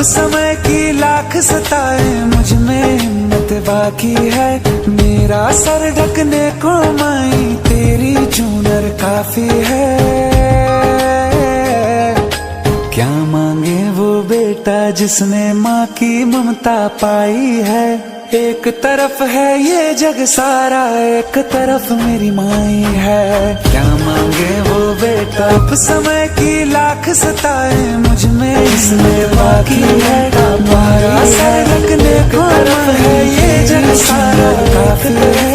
समय की लाख सताए, मुझ में हिम्मत बाकी है। मेरा सर ढकने को माई तेरी चूनर काफी है। क्या मांगे वो बेटा जिसने माँ की ममता पाई है। एक तरफ है ये जग सारा, एक तरफ मेरी माई है। क्या मांगे वो बेटा, अब समय की लाख सताए, मुझ में इसने बाकी है। तुम्हारा सर रखने को है, ये जग सारा काफी है।